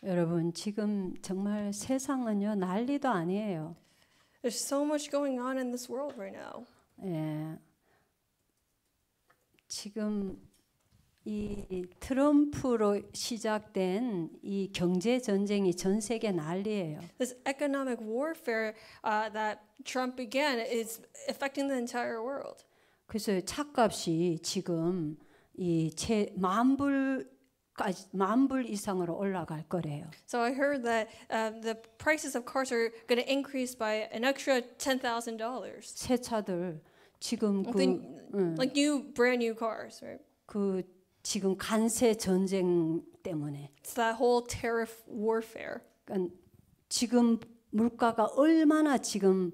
여러분 지금 정말 세상은요 난리도 아니에요. There's so much going on in this world right now. 예. 지금 이 트럼프로 시작된 이 경제 전쟁이 전 세계 난리예요. This economic warfare that Trump began is affecting the entire world. 그래서 차값이 지금 이 만 불 이상으로 올라갈 거래요. So I heard that the prices of cars are going to increase by an extra $10,000. 새 차들 지금 Like brand new cars, right? 그 지금 관세 전쟁 때문에 It's that whole tariff warfare. 그러니까 지금 물가가 얼마나 지금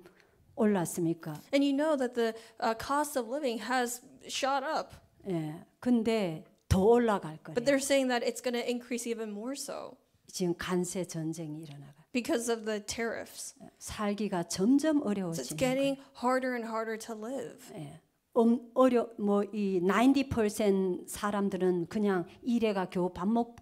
올랐습니까? And you know that the cost of living has shot up. 예. 근데 더 올라갈 거예요. But they're saying that it's going to increase even more so 지금 관세 전쟁이 일어나가. because of the tariffs. 살기가 점점 So it's 어려워지는 getting harder and harder to live. 거예요. 이 90% 사람들은 그냥 일해가 겨우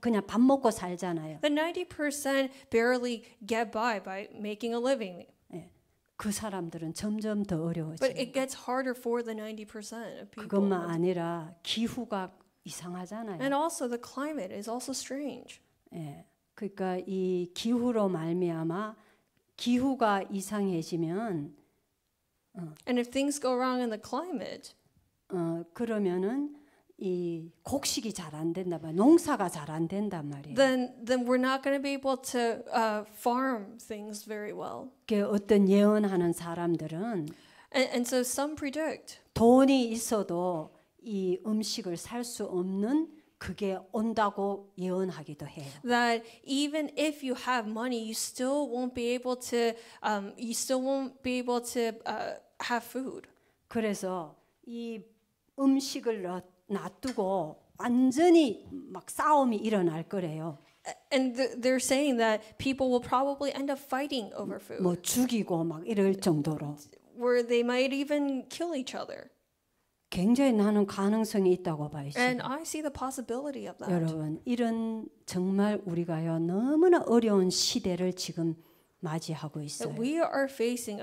그냥 밥 먹고 살잖아요. The 90% barely get by making a living. 예. 그 사람들은 점점 더 But 어려워져요. it gets harder for the 90% of people. 그것만 아니라 기후가 이상하잖아요. And also the climate is also strange. 예. 그러니까 이 기후로 말미암아 기후가 이상해지면 And if things go wrong in the climate, 그러면은 이 곡식이 잘 안 된다 말, 농사가 잘 안 된단 말이에요. then we're not going to be able to farm things very well. 그 어떤 예언하는 사람들은 And so some predict 돈이 있어도 이 음식을 살 수 없는 그게 온다고 예언하기도 해요. that even if you have money, you still won't be able to have food. 그래서 이 음식을 놔두고 완전히 막 싸움이 일어날 거래요. And they're saying that people will probably end up fighting over food, 뭐 죽이고 막 이럴 정도로. where they might even kill each other. 굉장히 나는 가능성이 있다고 봐요. And I see the possibility of that. 여러분, 이런 정말 우리가요 너무나 어려운 시대를 지금 맞이하고 있어요. That we are facing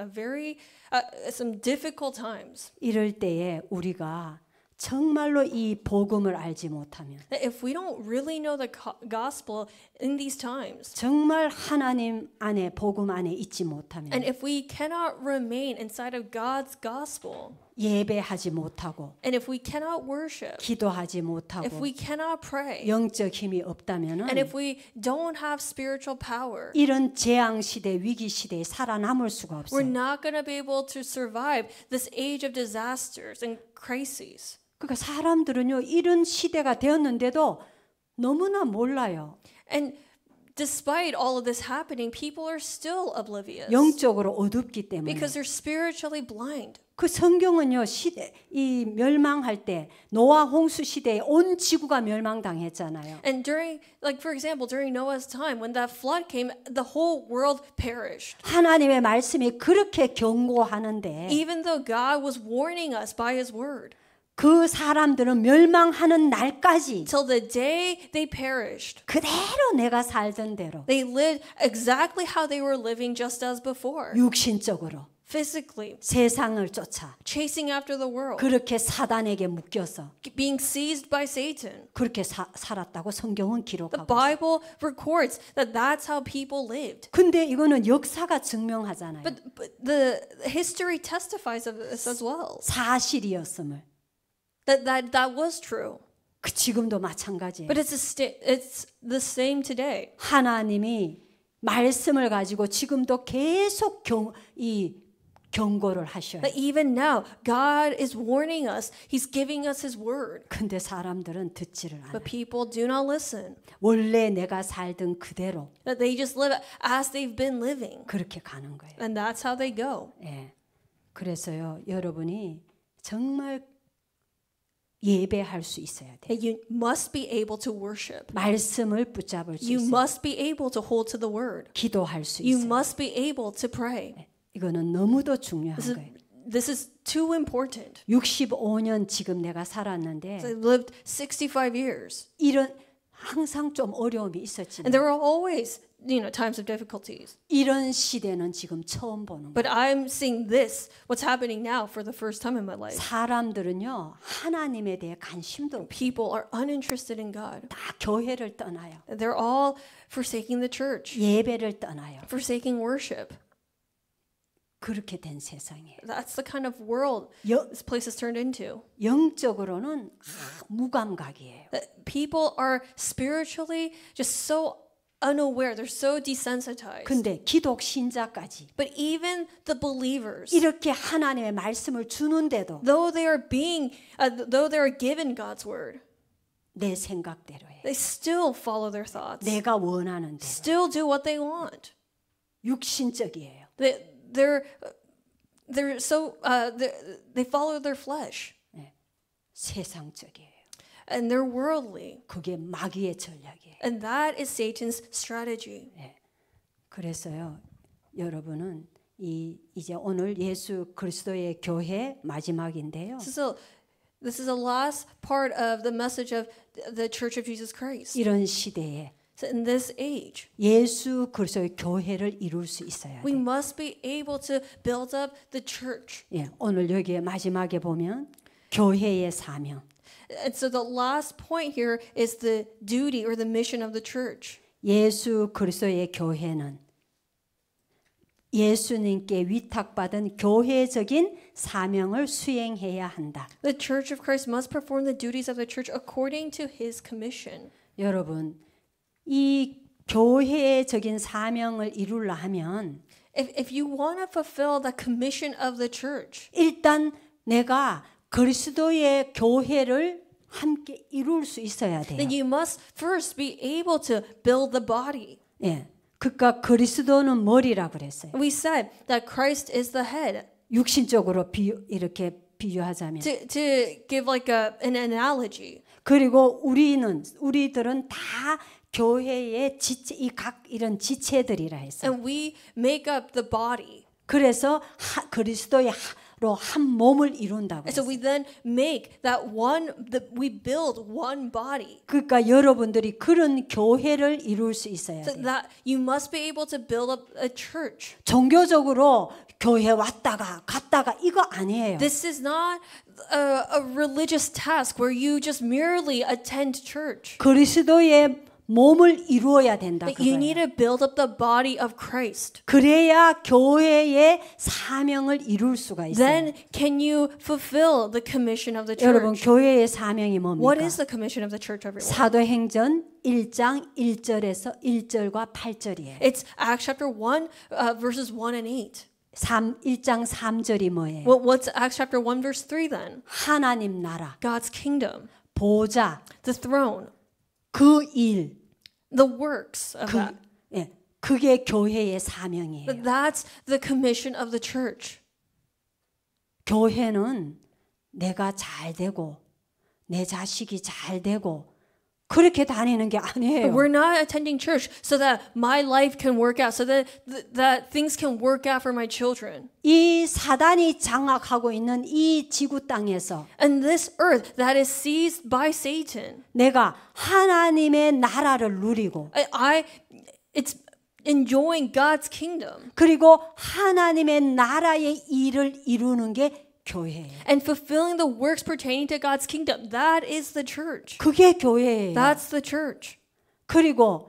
some difficult times. 이럴 때에 우리가 정말로 이 복음을 알지 못하면, That if we don't really know the gospel in these times, 정말 하나님 안에 복음 안에 있지 못하면, and if we cannot remain inside of God's gospel, 예배하지 못하고, and if we cannot worship, 기도하지 if 못하고, we cannot pray, 영적 힘이 없다면은 and if we don't have spiritual power, 이런 재앙 시대, 위기 시대에 살아남을 수가 we're 없어요. not going to be able to survive this age of disasters and crises. 그러니까 사람들은요 이런 시대가 되었는데도 너무나 몰라요. And despite all of this happening, people are still oblivious 영적으로 어둡기 때문에. because they're spiritually blind. 그 성경은요 이 멸망할 때 노아 홍수 시대에 온 지구가 멸망당했잖아요. And for example, during Noah's time, when that flood came, the whole world perished. 하나님의 말씀이 그렇게 경고하는데 Even though God was warning us by His word, 그 사람들은 멸망하는 날까지 till the day they perished, 그대로 내가 살던 대로 they lived exactly how they were living just as before, 육신적으로 physically, 세상을 쫓아 chasing after the world, 그렇게 사단에게 묶여서 being seized by Satan. 그렇게 살았다고 성경은 The 기록하고 있어요. Bible records that that's how people lived. 근데 이거는 역사가 증명하잖아요. But the history testifies of this as well. 사실이었음을. That was true. 그 지금도 마찬가지예요. But it's the same today. 하나님이 말씀을 가지고 지금도 계속 경고를 하셔요. That even now, God is warning us. He's giving us His word. 근데 사람들은 듣지를 않아요. But people do not listen. 원래 내가 살던 그대로 That they just live as they've been living. 그렇게 가는 거예요. And that's how they go. 예. 그래서요, 여러분이 정말 예배할 수 있어야 돼요. That you must be able to worship. 말씀을 붙잡을 수 You 있어요. must be able to hold to the word. 기도할 수 You 있어요. must be able to pray. 이거는 너무도 중요한 거예요. This is too important. 65년 지금 내가 살았는데 I lived 65 years. 이런 항상 좀 어려움이 있었지만 And there were always, times of difficulties. 이런 시대는 지금 처음 보는 But 거예요. I'm seeing this, what's happening now for the first time in my life. 사람들은요 하나님에 대해 관심도 없고 People are uninterested in God. 다 교회를 떠나요. They're all forsaking the church, 예배를 떠나요. forsaking worship. 그렇게 된 세상이에요. That's the kind of world 여, this place has turned into. 영적으로는 무감각이에요. That people are spiritually just so unaware. They're so desensitized. 근데 기독 신자까지 But even the believers, 이렇게 하나님의 말씀을 주는데도 though they are given God's word, 내 생각대로 해. they still follow their thoughts. 내가 원하는 대로. Still do what they want. 육신적이에요. They're so they follow their flesh 세상적이에요. and they're worldly. 그게 마귀의 전략이에요. And that is Satan's strategy. 그래서요, 여러분은 이제 오늘 예수 그리스도의 교회 마지막인데요. This is the last part of the message of the Church of Jesus Christ. 이런 시대에 So in this age, 예수 그리스도의 교회를 이룰 수 있어야 we 돼요. must be able to build up the church. 오늘 여기에 마지막에 보면 교회의 사명. And so the last point here is the duty or the mission of the church. 예수 그리스도의 교회는 예수님께 위탁받은 교회적인 사명을 수행해야 한다. The Church of Christ must perform the duties of the church according to His commission. 여러분, 이 교회적인 사명을 이루려 하면 If you want to fulfill the commission of the church, 일단 내가 그리스도의 교회를 함께 이룰 수 있어야 돼요. then you must first be able to build the body. 그러니까 그리스도는 머리라 그랬어요. We said that Christ is the head. 육신적으로 이렇게 비유하자면. To give like an analogy. 그리고 우리들은 다 교회의 지체, 이런 지체들이라 했어요. And we make up the body. 그래서 그리스도로 한 몸을 이룬다고 And so 했어요. we then make we build one body. 그러니까 여러분들이 그런 교회를 이룰 수 있어야 So 돼요. that you must be able to build up a church. 종교적으로 교회 왔다가 갔다가 이거 아니에요. This is not a religious task where you just merely attend church. 그리스도의 몸을 이루어야 된다. But you need 그거예요. to build up the body of Christ. 그래야 교회의 사명을 이룰 수가 있어요. Then can you fulfill the commission of the 여러분 church? 교회의 사명이 뭡니까? What is the commission of the church, everyone? 사도행전 1장 1절에서 1절과 8절이에요. It's Acts chapter 1, verses 1 and 8. 1장 3절이 뭐예요? What's Acts chapter 1, verse 3 then? 하나님 나라, God's kingdom, 보좌, the throne, 그 일, the works of that. 그게 교회의 사명이에요. That's the commission of the church. 교회는 내가 잘 되고 내 자식이 잘 되고 그렇게 다니는 게 아니에요. We're not attending church so that my life can work out, so that things can work out for my children. 이 사단이 장악하고 있는 이 지구 땅에서 And this earth that is seized by Satan, 내가 하나님의 나라를 누리고 it's enjoying God's kingdom 그리고 하나님의 나라의 일을 이루는 게 교회예요. and fulfilling the works pertaining to God's kingdom. That is the church. 그게 교회예요. That's the church. 그리고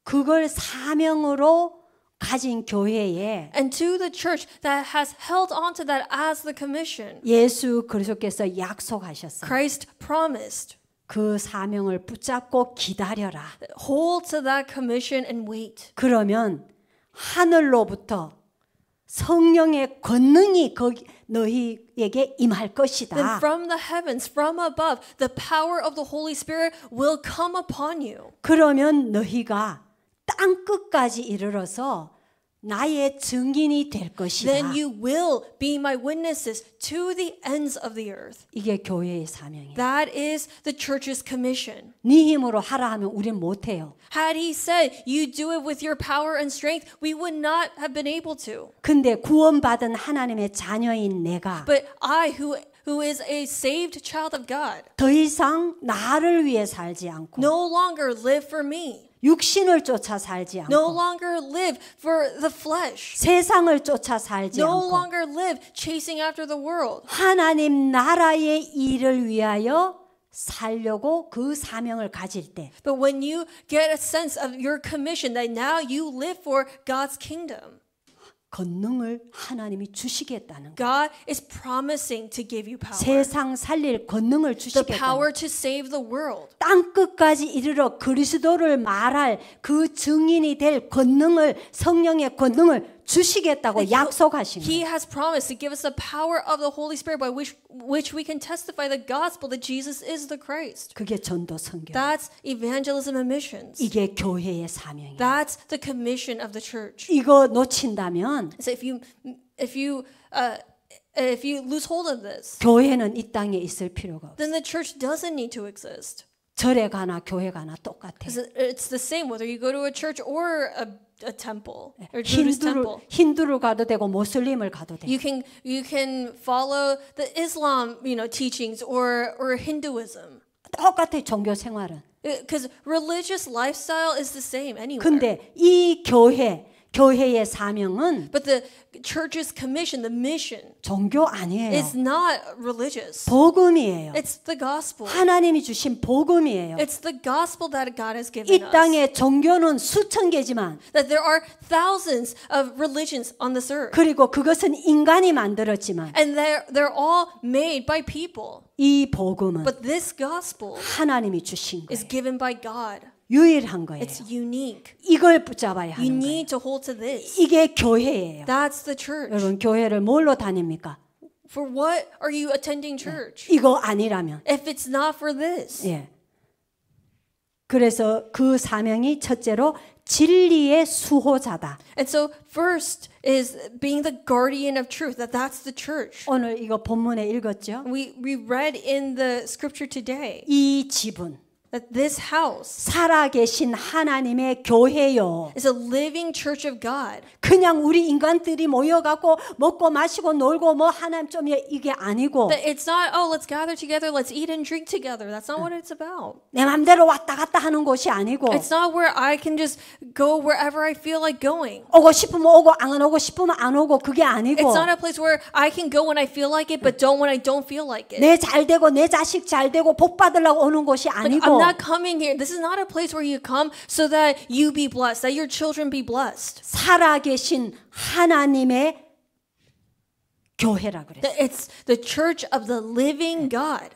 그걸 사명으로 가진 교회에 And to the church that has held on to that as the commission, 예수 그리스도께서 약속하셨어요. Christ promised, 그 사명을 붙잡고 기다려라. hold to that commission and wait. 그러면 하늘로부터 성령의 권능이 너희에게 임할 것이다. Then from the heavens, from above, the power of the Holy Spirit will come upon you. 그러면 너희가 땅 끝까지 이르러서 나의 증인이 될 것이다. Then you will be my witnesses to the ends of the earth. 이게 교회의 사명이에요. That is the church's commission. 네 힘으로 하라 하면 우린 못해요. Had he said, you do it with your power and strength, we would not have been able to. 근데 구원받은 하나님의 자녀인 내가 But I, who who is a saved child of God 더 이상 나를 위해 살지 않고 no longer live for me, 육신을 쫓아 살지 no 않고 longer live for the flesh, 세상을 쫓아 살지 no 않고 longer live chasing after the world. 하나님 나라의 일을 위하여 살려고 그 사명을 가질 때 But when you get a sense of your commission that now you live for God's kingdom, 권능을 하나님이 주시겠다는 거. God is promising to give you power. 세상 살릴 권능을 The 주시겠다는 power to save the world. 땅 끝까지 이르러 그리스도를 말할 그 증인이 될 권능을 성령의 권능을 주시겠다고 약속하신 He 거예요. has promised to give us the power of the Holy Spirit by which we can testify the gospel that Jesus is the Christ. 그게 전도 선교. That's evangelism and missions. 이게 교회의 사명이에요. That's the commission of the church. 이거 놓친다면 So if you lose hold of this, 교회는 이 땅에 있을 필요가 없어요. then the church doesn't need to exist. 절에 가나 교회 가나 똑같아요. It's the same whether you go to a church or a temple or Buddhist temple. 힌두를 가도 되고 모슬림을 가도 돼요. You can follow the Islam, teachings or Hinduism. 똑같아요. 종교 생활은. Because religious lifestyle is the same anywhere. 근데 이 교회의 사명은 But the church's commission, the mission, 종교 아니에요. is not religious. 복음이에요. It's the gospel. 하나님이 주신 복음이에요. It's the gospel that God has given 이 us. 땅에 종교는 수천 개지만 That there are thousands of religions on this earth. 그리고 그것은 인간이 만들었지만 And they're all made by people. 이 복음은 But this gospel 하나님이 주신 is 거예요. given by God. 유일한 거예요. It's unique. 이걸 붙잡아야 You 하는 거예요. need to hold to this. 이게 교회예요. That's the church. 여러분 교회를 뭘로 다닙니까? For what are you attending church? 이거 아니라면. If it's not for this. 예. 그래서 그 사명이 첫째로 진리의 수호자다. And so first is being the guardian of truth. That's the church. 오늘 이거 본문에 읽었죠? We read in the scripture today 이 집은 that this house 살아계신 하나님의 교회요. is a living church of God. 그냥 우리 인간들이 모여갖고 먹고 마시고 놀고 뭐 하나님 좀 이게 아니고 That it's not, oh, let's gather together, let's eat and drink together. That's not what it's about. 내 맘대로 왔다 갔다 하는 곳이 아니고 It's not where I can just go wherever I feel like going. 오고 싶으면 오고 안 오고 싶으면 안 오고 그게 아니고 It's not a place where I can go when I feel like it, but don't when I don't feel like it. 내 잘 되고 내 자식 잘 되고 복 받으려고 오는 곳이 Like, 아니고 I'm not coming here. This is not a place where you come so that you be blessed, that your children be blessed. 살아계신 하나님의 교회라 그랬어요. That it's the church of the living God.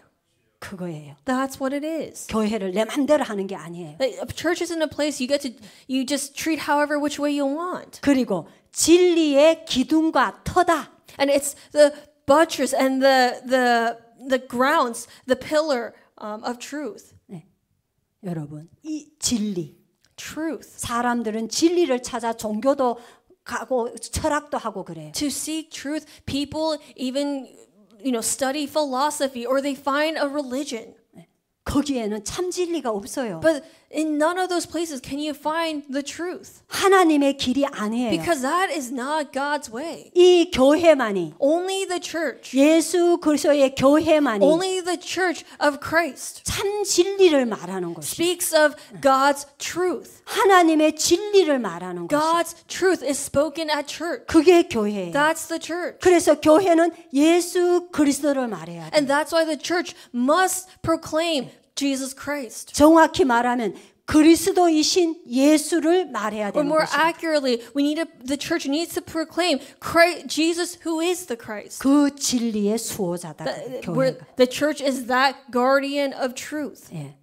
그거예요. That's what it is. 교회를 내 맘대로 하는 게 아니에요. That a church isn't a place you just treat however which way you want. 그리고 진리의 기둥과 터다. And it's the buttress and the grounds, the pillar of truth. 네. 여러분, 이 진리. Truth. 사람들은 진리를 찾아 종교도 가고 철학도 하고 그래요. To seek truth, people even study philosophy or they find a religion. 거기에는 참 진리가 없어요. But in none of those places can you find the truth. 하나님의 길이 아니에요. Because that is not God's way. 이 교회만이 Only the church. 예수 그리스도의 교회만이 Only the church of Christ 참 진리를 말하는 것이 speaks of God's truth. 하나님의 진리를 말하는 것이 God's truth is spoken at church. 그게 교회예요. That's the church. 그래서 교회는 예수 그리스도를 말해야 돼요. And that's why the church must proclaim Jesus Christ. 정확히 말하면 그리스도이신 예수를 말해야 Or 되는 more 것이에요. accurately, the church needs to proclaim Jesus who is the Christ. 그 진리의 수호자다. Where 교회가. the church is that guardian of truth. 예.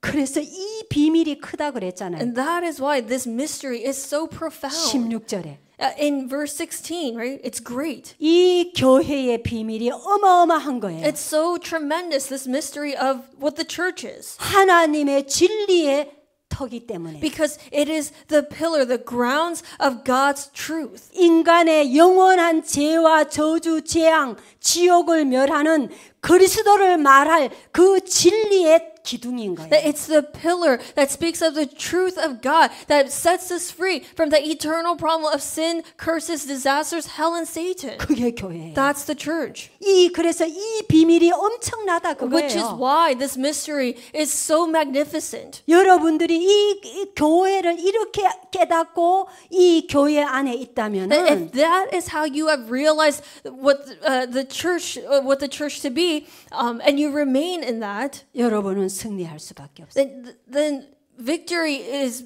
그래서 이 비밀이 크다 그랬잖아요. And that is why this mystery is so profound. 16절에. In verse 16, right? It's great. 이 교회의 비밀이 어마어마한 거예요. It's so tremendous, this mystery of what the church is. 하나님의 진리의 터기 때문에 Because it is the pillar, the grounds of God's truth. 인간의 영원한 죄와 저주, 재앙, 지옥을 멸하는 그리스도를 말할 그 진리의 기둥인 거예요. That it's the pillar that speaks of the truth of God that sets us free from the eternal problem of sin, curses, disasters, hell, and Satan. 그게 교회예요. That's the church. 그래서 이 비밀이 엄청나다 Which is 그거예요. why this mystery is so magnificent. 여러분들이 이 교회를 이렇게 깨닫고 이 교회 안에 That 있다면은 if that is how you have realized what the church to be, and you remain in that, 여러분은 승리할 수밖에 없어요. then victory is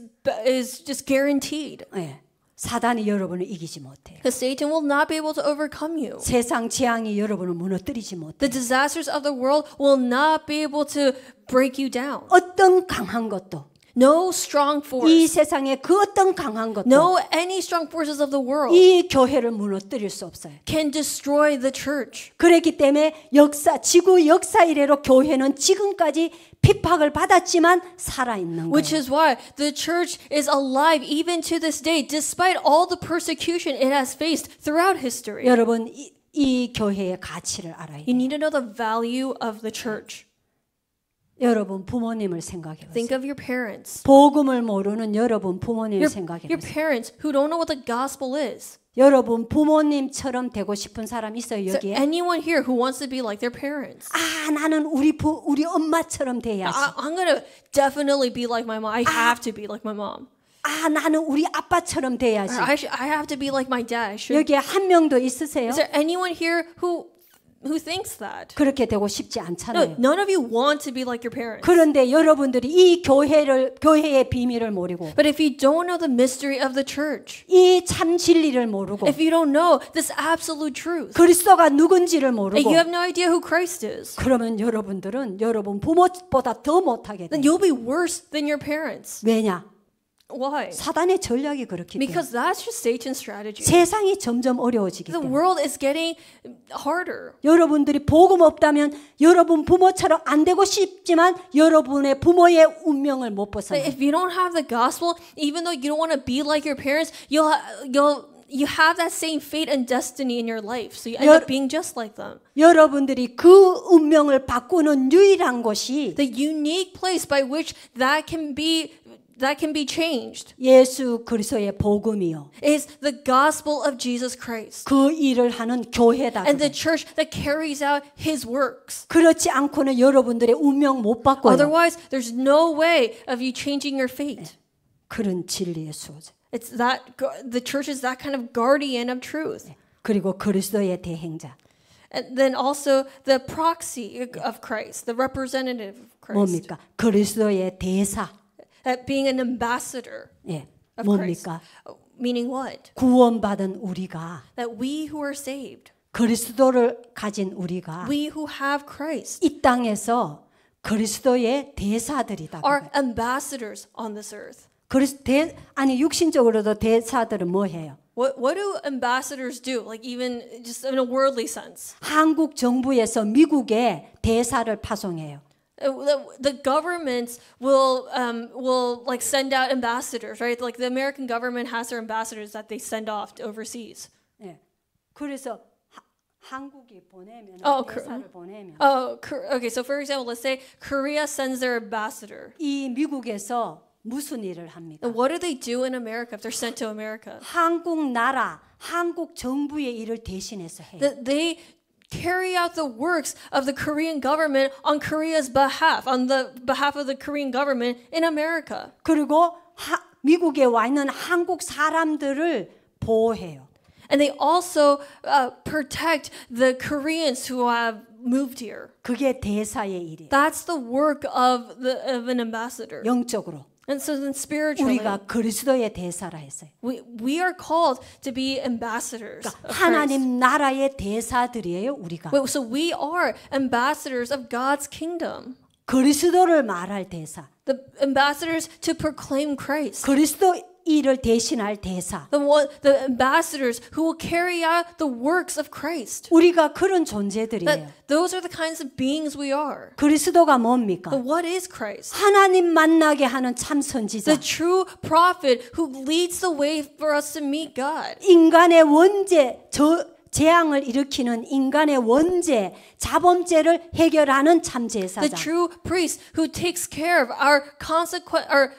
just guaranteed. 예. 사단이 여러분을 이기지 못해요. Because Satan will not be able to overcome you. 세상 재앙이 여러분을 무너뜨리지 못해요. The disasters of the world will not be able to break you down. 어떤 강한 것도 No strong 이 force, 세상의 그 어떤 강한 것도 no any strong forces of the world 이 교회를 무너뜨릴 수 없어요. can destroy the church. 그렇기 때문에 지구 역사 이래로 교회는 지금까지 핍박을 받았지만 살아있는 Which 거예요. is why the church is alive even to this day, despite all the persecution it has faced throughout history. 여러분 이 교회의 가치를 알아야 You 돼요. need to know the value of the church. 여러분 부모님을 생각해 보세요. Think of your parents. 복음을 모르는 여러분 부모님을 Your, 생각해 your 보세요. parents who don't know what the gospel is. 여러분 부모님처럼 되고 싶은 사람 있어요 Is 여기에? there anyone here who wants to be like their parents? 나는 우리 엄마처럼 돼야지. I'm going to definitely be like my mom. I have to be like my mom. 나는 우리 아빠처럼 돼야지. I have to be like my dad. 여기에 한 명도 있으세요? Is there anyone here who thinks that? 그렇게 되고 싶지 No, 않잖아요. none of you want to be like your parents. 그런데 여러분들이 이 교회의 비밀을 모르고 But if you don't know the mystery of the church, 이 참 진리를 모르고 if you don't know this absolute truth, 그리스도가 누군지를 and 모르고 you have no idea who Christ is, 그러면 여러분들은 여러분 부모보다 더 못하게 then 돼요. you'll be worse than your parents. 왜냐? Why? 사단의 전략이 그렇기 때문에. Because that's just Satan's strategy. 세상이 점점 어려워지기 The 때문에. world is getting harder. 여러분들이 복음 없다면 여러분 부모처럼 안 되고 싶지만 여러분의 부모의 운명을 못 벗어나요. If you don't have the gospel, even though you don't want to be like your parents, you have that same fate and destiny in your life. So you end up being just like them. 여러분들이 그 운명을 바꾸는 유일한 곳이 The unique place by which that can be changed 예수 그리스도의 복음이요. is the gospel of Jesus Christ 그 일을 하는 교회다. and the church that carries out his works. 그렇지 않고는 여러분들의 운명 못 바꿔요. Otherwise, there's no way of you changing your fate. 그런 진리의 수호자. It's that the church is that kind of guardian of truth. 그리고 그리스도의 대행자. And then also the proxy of Christ, the representative of Christ. 뭡니까? 그리스도의 대사. Being an ambassador 예. of Christ. 뭡니까? Meaning what? 구원받은 우리가 That we who are saved, 그리스도를 가진 우리가 we who have Christ, 이 땅에서 그리스도의 대사들이다. are ambassadors on this earth. 육신적으로도 대사들은 뭐 해요? What do ambassadors do? Like even just in a worldly sense. 한국 정부에서 미국에 대사를 파송해요. The governments will like send out ambassadors, right? Like the American government has their ambassadors that they send off to overseas. 네. 그래서 한국이 보내면 대사를 보내면 Okay. So for example, let's say Korea sends their ambassador. 이 미국에서 무슨 일을 합니까? And what do they do in America if they're sent to America? 한국 나라, 한국 정부의 일을 대신해서 해요. They carry out the works of the Korean government on Korea's behalf, on the behalf of the Korean government in America. 그리고 미국에 와 있는 한국 사람들을 보호해요. And they also protect the Koreans who have moved here. 그게 대사의 일이에요. That's the work of an ambassador. 영적으로. And so then spiritually, 우리가 그리스도의 대사라 했어요. we are called to be ambassadors of Christ. 하나님 나라의 대사들이에요, 우리가. So we are ambassadors of God's kingdom. 그리스도를 말할 대사. The ambassadors to proclaim Christ. 그리스도 일을 대신할 대사. The ambassadors who will carry out the works of Christ. 우리가 그런 존재들이에요. Those are the kinds of beings we are. 그리스도가 뭡니까? But what is Christ? 하나님 만나게 하는 참 선지자. The true prophet who leads the way for us to meet God. 인간의 원죄, 재앙을 일으키는 인간의 원죄, 자범죄를 해결하는 참 The 제사장. true priest who takes care of our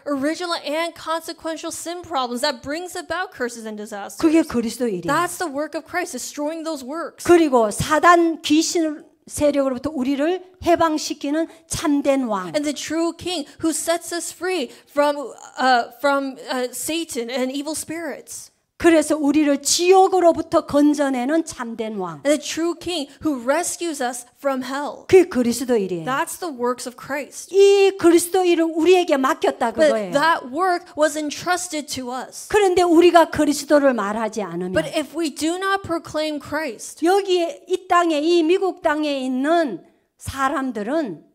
original and consequential sin problems that brings about curses and disasters. 그게 그리스도 일이에요. That's the work of Christ, destroying those works. 그리고 사단 귀신 세력으로부터 우리를 해방시키는 참된 왕. And the true king who sets us free from Satan and evil spirits. 그래서 우리를 지옥으로부터 건져내는 참된 왕. And the true king who rescues us from hell. 그게 그리스도 일이에요. That's the works of Christ. 이 그리스도 일을 우리에게 맡겼다 But 그거예요. that work was entrusted to us. 그런데 우리가 그리스도를 말하지 않으면 But if we do not proclaim Christ, 여기에 이 땅에 이 미국 땅에 있는 사람들은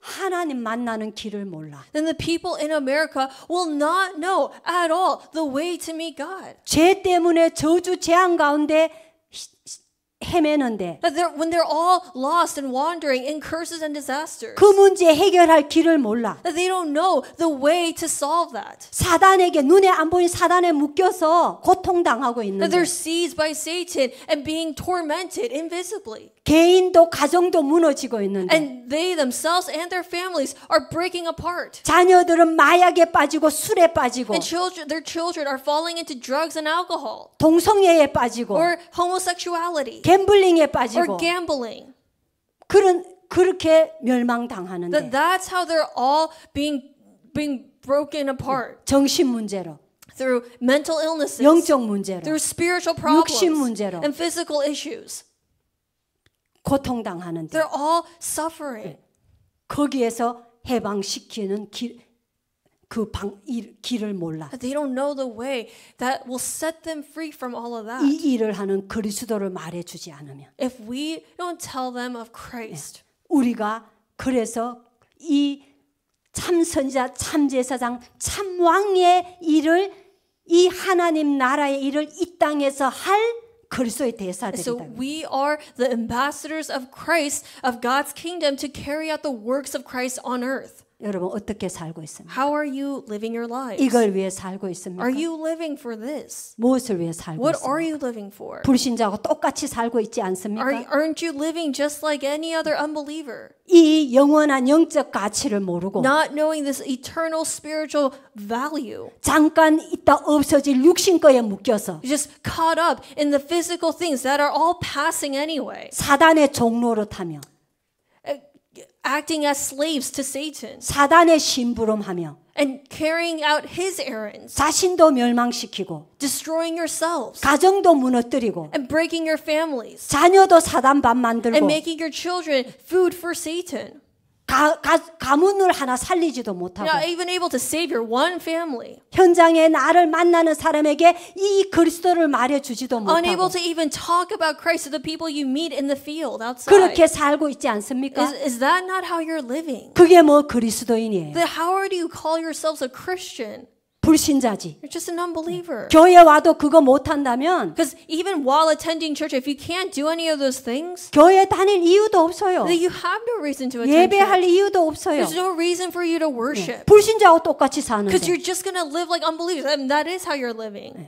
하나님 만나는 길을 몰라. then the people in America will not know at all the way to meet God. 죄 때문에 저주 재앙 가운데 헤매는데 That when they're all lost and wandering in curses and disasters, 그 문제 해결할 길을 몰라. that they don't know the way to solve that. 사단에게 눈에 안 보이는 사단에 묶여서 고통당하고 That 있는데 they're seized by Satan and being tormented invisibly. 개인도 가정도 무너지고 있는데 And they themselves and their families are breaking apart. 자녀들은 마약에 빠지고 술에 빠지고 And their children are falling into drugs and alcohol 동성애에 빠지고 or homosexuality 갬블링에 or 빠지고 gambling. 그렇게 멸망당하는데 That's how they're all being broken apart. 정신 문제로 Through mental illnesses, 영적 문제로 through spiritual 육신 problems, 문제로 and physical issues. 고통당하는데 They're all suffering. 거기에서 해방시키는 길을 몰라. But they don't know the way that will set them free from all of that. 이 일을 하는 그리스도를 말해주지 않으면 If we don't tell them of Christ, 우리가 그래서 이 참선자, 참제사장, 참왕의 일을 이 하나님 나라의 일을 이 땅에서 할 그리스도의 so 대사들이다. we are the ambassadors of Christ, of God's kingdom, to carry out the works of Christ on earth. 여러분 어떻게 살고 있습니까? How are you living your lives? 이걸 위해 살고 있습니까? Are you living for this? 무엇을 위해 살고 What 있습니까? are you living for? 불신자하고 똑같이 살고 있지 않습니까? Aren't you living just like any other unbeliever? 이 영원한 영적 가치를 모르고 Not knowing this eternal spiritual value. 잠깐 있다 없어질 육신 거에 묶여서 You're just caught up in the physical things that are all passing anyway. 사단의 종로로 타며 Acting as slaves to Satan 사단의 심부름하며 and carrying out his errands, 자신도 멸망시키고 destroying yourselves 가정도 무너뜨리고 and breaking your families 자녀도 사단 밥 만들고 and making your children food for Satan. 가문을 하나 살리지도 못하고 You're not even able to save your one family. 현장에 나를 만나는 사람에게 이 그리스도를 말해주지도 Unable 못하고 to even talk about Christ to the people you meet in the field outside. 그렇게 살고 있지 않습니까? Is that not how you're living? 그게 뭐 그리스도인이에요. Then how do you call yourselves a Christian? 불신자지. You're just an unbeliever. 교회 와도 그거 못한다면 Because even while attending church, if you can't do any of those things, 교회 다닐 이유도 없어요. then you have no reason to attend 예배할 church. 이유도 없어요. There's no reason for you to worship. 불신자하고 똑같이 사는데 Because you're just going to live like unbelievers. And that is how you're living.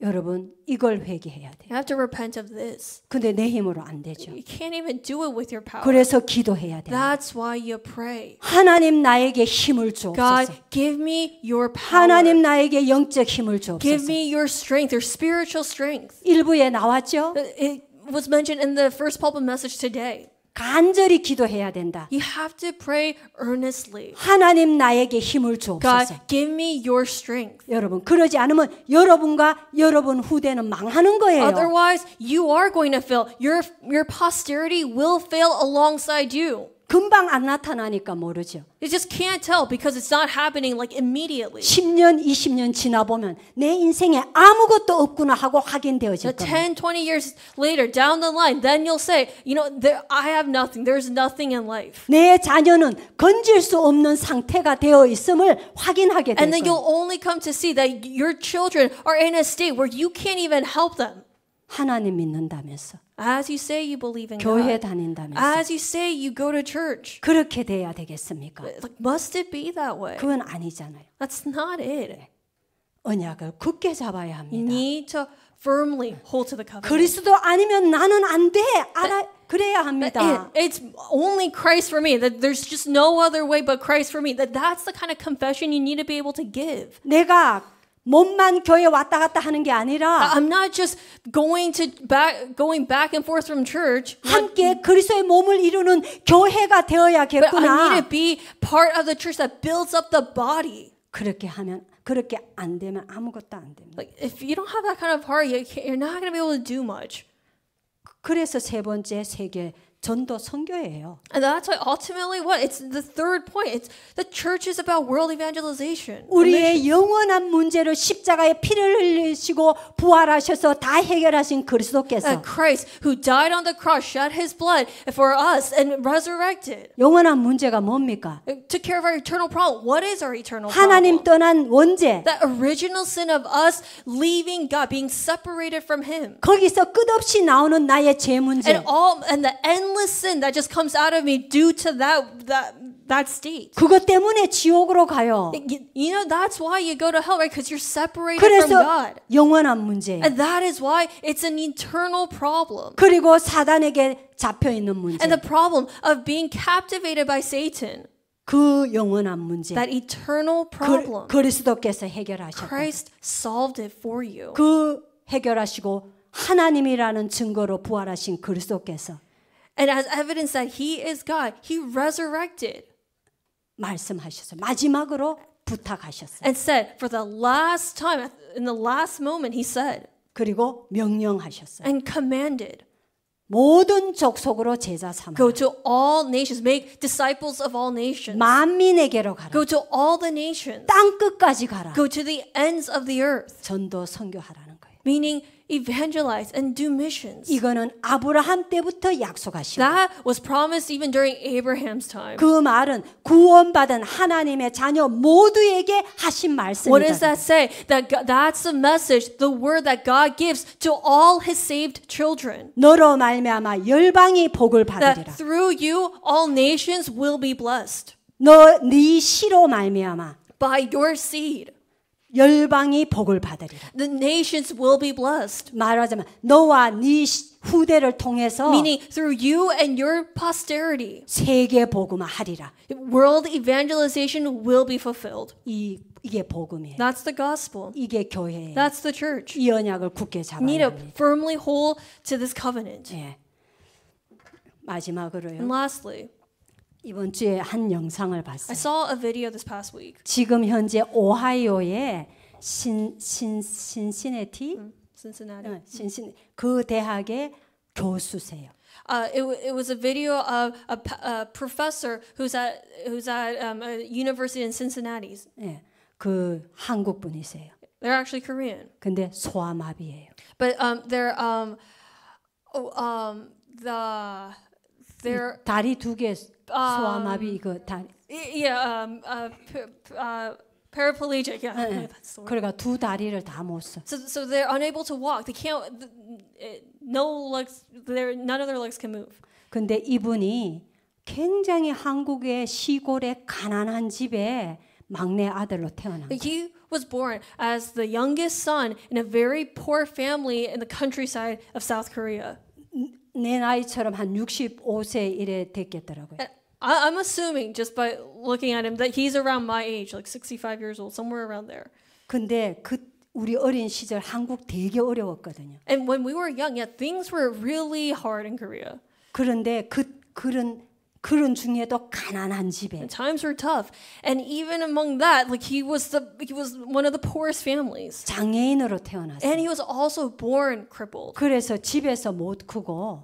여러분 이걸 회개해야 돼요. You have to repent of this. 근데 내 힘으로 안 되죠. You can't even do it with your power. 그래서 기도해야 돼요. That's why you pray. 하나님 나에게 힘을 God, 주옵소서. give me your power. 하나님 나에게 영적 힘을 Give 주옵소서. me your strength, your spiritual strength. 일부에 나왔죠. It was mentioned in the first pulpit message today. 간절히 기도해야 된다. You have to pray earnestly. 하나님 나에게 힘을 God, 주옵소서. give me your strength. 여러분 그러지 않으면 여러분과 여러분 후대는 망하는 거예요. Otherwise, you are going to fail. Your posterity will fail alongside you. 금방 안 나타나니까 모르죠. You just can't tell because it's not happening like immediately. 10년, 20년 지나보면 내 인생에 아무것도 없구나 하고 확인되어질 겁니다. 10, 20 years later, down the line, then you'll say, you know, I have nothing. There's nothing in life. 내 자녀는 건질 수 없는 상태가 되어 있음을 확인하게 될 And then 거예요. you'll only come to see that your children are in a state where you can't even help them. 하나님 믿는다면서 As you say you believe in 교회 God. 다닌다면서 As you say you go to church. 그렇게 돼야 되겠습니까? Like, must it be that way? 그건 아니잖아요. That's not it. 언약을 굳게 잡아야 You 합니다. need to firmly hold to the covenant. 그리스도 아니면 나는 안 돼. 그래야 합니다. It's only Christ for me. That there's just no other way but Christ for me. That's the kind of confession you need to be able to give. 내가 몸만 교회 왔다 갔다 하는 게 아니라 I'm not just going back and forth from church. 함께 그리스도의 몸을 이루는 교회가 But I need 되어야겠구나. to be part of the church that builds up the body. 그렇게 안 되면 아무것도 안 됩니다. Like if you don't have that kind of heart, you're not going to be able to do much. 그래서 세 번째 세계 전도 선교예요. And that's why ultimately what? It's the third point. It's the church is about world evangelization. 우리의 영원한 문제를 십자가에 피를 흘리시고 부활하셔서 다 해결하신 그리스도께서 Christ who died on the cross, shed his blood for us and resurrected. 영원한 문제가 뭡니까? Took care of our eternal problem. What is our eternal 하나님 problem? 떠난 원죄. That original sin of us leaving God, being separated from him. 거기서 끝없이 나오는 나의 죄 문제. And the endless sin that just comes out of me due to that state. 그것 때문에 지옥으로 가요. You know, that's why you go to hell, right? Because you're separated from 그래서 God. 영원한 문제. And that is why it's an eternal problem. 그리고 사단에게 잡혀 있는 문제. And the problem of being captivated by Satan. 그 영원한 문제. That eternal problem. 그리스도께서 해결하셨다. Christ solved it for you. 그 해결하시고 하나님이라는 증거로 부활하신 그리스도께서 And as evidence that he is God, he resurrected. 말씀하셨어요. 마지막으로 부탁하셨어요. And said, for the last time, in the last moment, he said. 그리고 명령하셨어요. And commanded. 모든 족속으로 제자 삼아. Go to all nations, make disciples of all nations. 만민에게로 가라. Go to all the nations. 땅 끝까지 가라. Go to the ends of the earth. 전도 선교하라는 거예요. Meaning evangelize and do missions. 이거는 아브라함 때부터 약속하시고 That was promised even during Abraham's time. 그 말은 구원받은 하나님의 자녀 모두에게 하신 말씀이다. What does that say? That's the message, the word that God gives to all his saved children. 너로 말미암아 열방이 복을 받으리라. That through you all nations will be blessed. 네 씨로 말미암아 By your seed. 열방이 복을 받으리라. The nations will be blessed. 말하자면 너와 네 후대를 통해서 Meaning through you and your posterity. 세계 복음화 하리라. World evangelization will be fulfilled. 이게 복음이에요. That's the gospel. 이게 교회예요. That's the church. 이 언약을 굳게 잡아야 You need to 합니다. firmly hold to this covenant. 예. 마지막으로요. And lastly, 이번 주에 한 영상을 I 봤어요. saw a video this past week. 지금 현재 오하이오의 신시내티 Cincinnati. 그 대학의 교수세요. It was a video of a professor who's at a university in Cincinnati. 예, 그 한국 분이세요. They're actually Korean, 근데 소아마비예요. but they're 다리 두 개 소아마비 이거 다리. paraplegic. Yeah, that's the word. 그러니까 두 다리를 다 못 써. So they're unable to walk. They can't. No legs. None of their legs can move. 근데 이분이 굉장히 한국의 시골의 가난한 집에 막내 아들로 태어난 거예요. He was born as the youngest son in a very poor family in the countryside of South Korea. 내 나이처럼 한 65세 이래 됐겠더라고요. I'm assuming just by looking at him that he's around my age, like 65 years old, somewhere around there. 근데 우리 어린 시절 한국 되게 어려웠거든요. And when we were young, yeah, things were really hard in Korea. 그런데 그런 중에도 가난한 집에 And times were tough. And even among that, like he was one of the poorest families. 장애인으로 And 태어났어요. he was also born crippled. 그래서 집에서 못 크고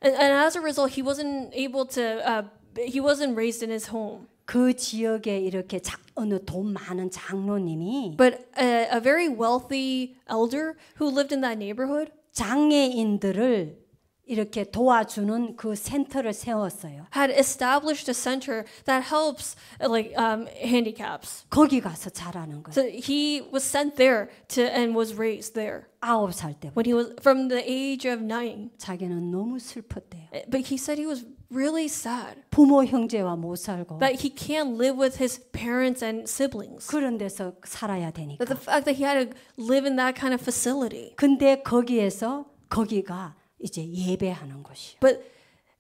And as a result, he wasn't able to he wasn't raised in his home. 그 지역에 이렇게 어느 돈 많은 장로님이 But a very wealthy elder who lived in that neighborhood 장애인들을 이렇게 도와주는 그 센터를 세웠어요. had established a center that helps handicaps. 거기 가서 자라는 거예요. So he was sent there and was raised there 9살 때부터. when he was from the age of 9. 자기는 너무 슬펐대요. But he said he was really sad 부모 형제와 못 살고 that he can't live with his parents and siblings. 그런 데서 살아야 되니까. That the fact that he had to live in that kind of facility. 근데 거기가 이제 예배하는 곳이에요. But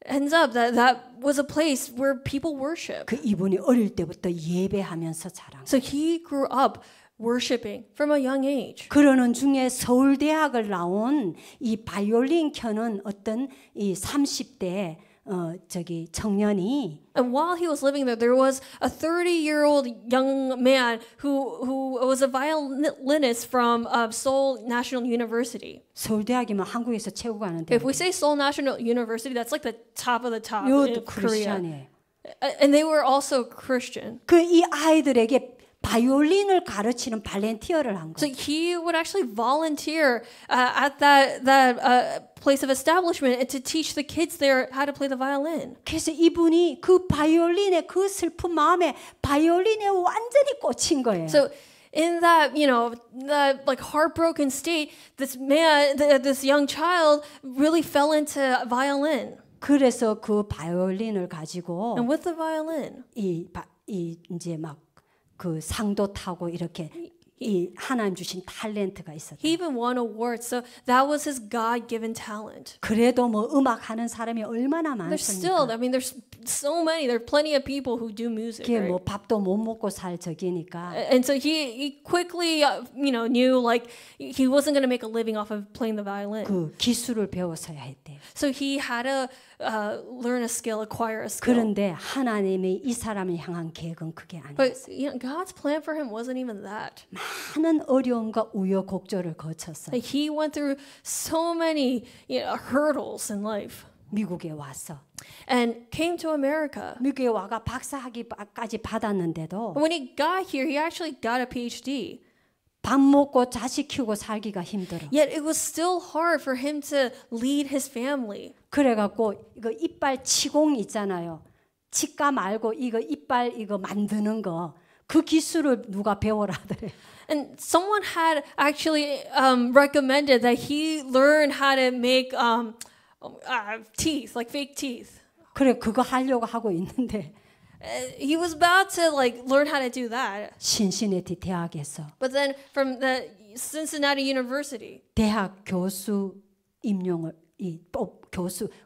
ends up that was a place where people worship. 그 이분이 어릴 때부터 예배하면서 자란. So he grew up worshiping from a young age. 그러는 중에 서울대학을 나온 이 바이올린 켜는 어떤 이 30대 청년이 And while he was living there, there was a 30-year-old young man who was a violinist from Seoul National University. 서울대학이면 한국에서 최고 가는데. If we say Seoul National University, that's like the top of the top 이것도 in Korea. 크리스찬이에요. And they were also Christian. 그 이 아이들에게 바이올린을 가르치는 발렌티어를 한 So 거예요. he would actually volunteer at that place of establishment to teach the kids there how to play the violin. 그래서 이분이 그 바이올린의 그 슬픈 마음에 바이올린에 완전히 꽂힌 거예요. So in that, that like heartbroken state, this man, this young child really fell into violin. 그래서 그 바이올린을 가지고 And with the violin, 이 이제 막 그 상도 타고 이렇게 이 하나님 주신 탤런트가 있었다. he even won awards. So that was his God-given talent. 그래도 뭐 음악 하는 사람이 얼마나 There's still, 많습니까? I mean, there's so many. There are plenty of people who do music. 그게 Right? 뭐 밥도 못 먹고 살 적이니까. And so he quickly, knew like he wasn't going to make a living off of playing the violin. 그 기술을 배웠어야 했대요. So he had to learn a skill, acquire a skill. 그런데 하나님의 이 사람을 향한 계획은 그게 But 아니었어요. God's plan for him wasn't even that. 많은 어려움과 우여곡절을 거쳤어요. Like he went through so many hurdles in life 미국에 와서 and came to America. 미국에 와가 박사학위까지 받았는데도 When he got here, he actually got a PhD. 밥 먹고 자식 키우고 살기가 힘들어. Yet it was still hard for him to lead his family. 그래갖고 이거 이빨 치공 있잖아요. 치과 말고 이거 이빨 이거 만드는 거 그 기술을 누가 배워라 하더래. And someone had actually recommended that he learn how to make teeth, like fake teeth. 그래 그거 하려고 하고 있는데 He was about to like learn how to do that. 신시내티 대학에서 But then from the Cincinnati University, 대학 교수 임용을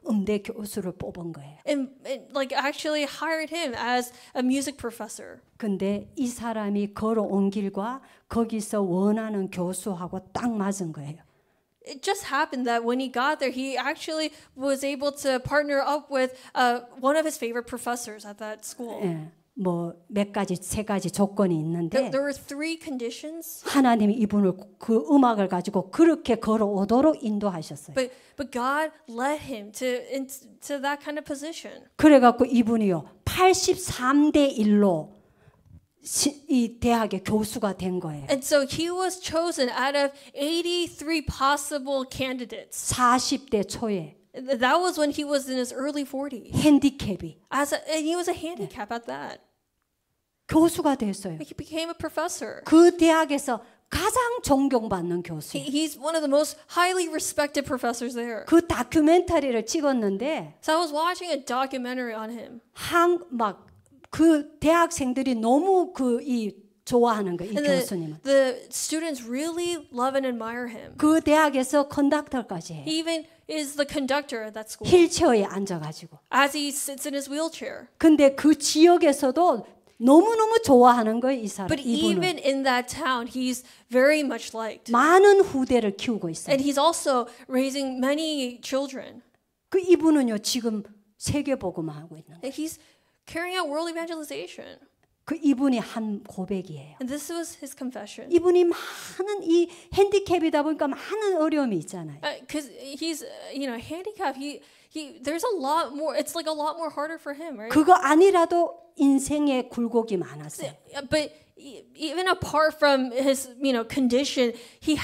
음대 교수를 뽑은 거예요. and like actually hired him as a music professor. 근데 이 사람이 걸어온 길과 거기서 원하는 교수하고 딱 맞은 거예요. It just happened that when he got there, he actually was able to partner up with one of his favorite professors at that school. 예, 뭐 세 가지 조건이 있는데 There were 3 conditions, 하나님이 이분을 그 음악을 가지고 그렇게 걸어오도록 인도하셨어요. but God led him to that kind of position. 그래갖고 이분이요 83대 1로 이 대학의 교수가 된 거예요. And so he was chosen out of 83 possible candidates. 40대 초에 That was when he was in his early 40s. 핸디캡이 And he was a handicap at that. 교수가 됐어요. He became a professor. 그 대학에서 가장 존경받는 교수. He's one of the most highly respected professors there. 그 다큐멘터리를 찍었는데 So I was watching a documentary on him. 그 대학생들이 너무 좋아하는 거예요. 이 And 교수님은. the students really love and admire him. 그 대학에서 컨덕터까지 해요. He even is the conductor at that school. 휠체어에 앉아가지고. As he sits in his wheelchair. 근데 그 지역에서도 너무너무 좋아하는 거예요. 이 사람. But even 이분은. in that town, he's very much liked. 많은 후대를 키우고 있어요. And he's also raising many children. 그 이분은요 지금 세계복음화 하고 있는 거예요. And he's carrying out world evangelization. 그 이분이 한 고백이에요. And this was his confession. 이분이 많은 이 핸디캡이다 보니까 많은 어려움이 있잖아요. Because he's, handicapped. There's a lot more. It's like a lot more harder for him, right? 그거 아니라도 인생에 굴곡이 많았어요. But even apart from his, condition, he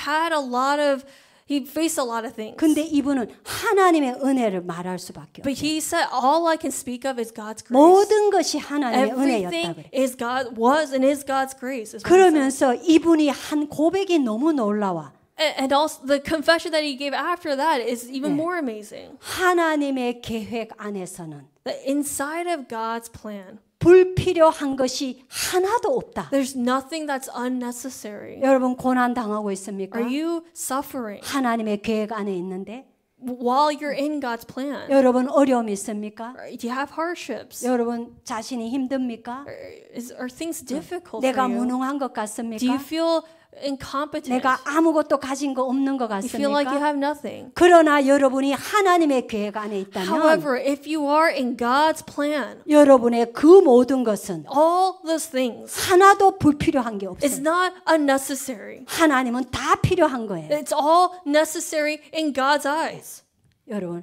faced a lot of things. 근데 이분은 하나님의 은혜를 말할 수밖에 없어요. But he said, all I can speak of is God's grace. 모든 것이 하나님의 은혜였다 Everything 그래요. was and is God's grace. 그러면서 이분이 한 고백이 너무 놀라워. And also the confession that he gave after that is even 네. more amazing. 하나님의 계획 안에서는 That inside of God's plan, 불필요한 것이 하나도 없다. there's nothing that's unnecessary. 여러분 고난 당하고 있습니까? Are you suffering 하나님의 계획 안에 있는데 while you're in God's plan? 여러분 어려움이 있습니까? Do you have hardships? 여러분 자신이 힘듭니까? Are things difficult 내가 for you? 무능한 것 Do you 같습니까? feel incompetent? 내가 아무것도 가진 거 없는 것 You feel like you 같습니까? have nothing. 그러나 여러분이 하나님의 계획 안에 있다면 However, if you are in God's plan, 여러분의 그 모든 것은 all those things 하나도 불필요한 게 is 없어요. not unnecessary. 하나님은 다 필요한 거예요. It's all necessary in God's eyes. 여러분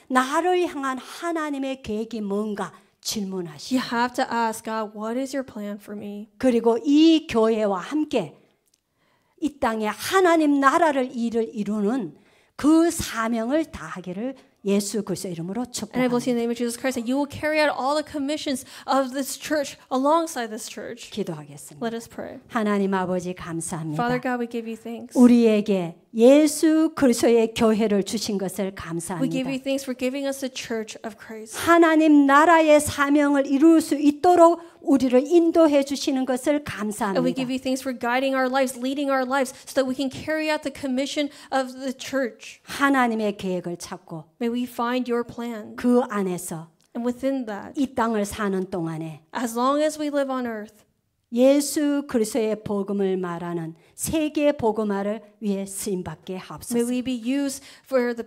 나를 향한 하나님의 계획이 뭔가 질문하시오. You have to ask God, what is your plan for me? 그리고 이 교회와 함께 이 땅에 하나님 나라를 이루는 그 사명을 다하기를 예수 그리스도의 이름으로 And I bless you 축복합니다. in the name of Jesus Christ that you will carry out all the commissions of this church alongside this church. 기도하겠습니다. Let us pray. 하나님 아버지 감사합니다. Father God, we give you thanks. 우리에게 예수 그리스도의 교회를 주신 것을 We give you 감사합니다. thanks for giving us the church of Christ. 하나님 나라의 사명을 이룰 수 있도록 우리를 인도해 주시는 것을 And we 감사합니다. give you thanks for guiding our lives, leading our lives, so that we can carry out the commission of the church. 하나님의 계획을 찾고 May we find your plan. 그 안에서 And within that, 이 땅을 사는 동안에 as long as we live on earth, 예수 그리스도의 복음을 말하는 세계 복음화를 위해 쓰임 받게 may 하옵소서. we be used for the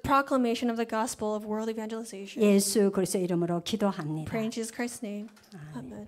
proclamation of the gospel of world evangelization. 예수 그리스도의 이름으로 기도합니다. Pray in Jesus Christ's name. Amen.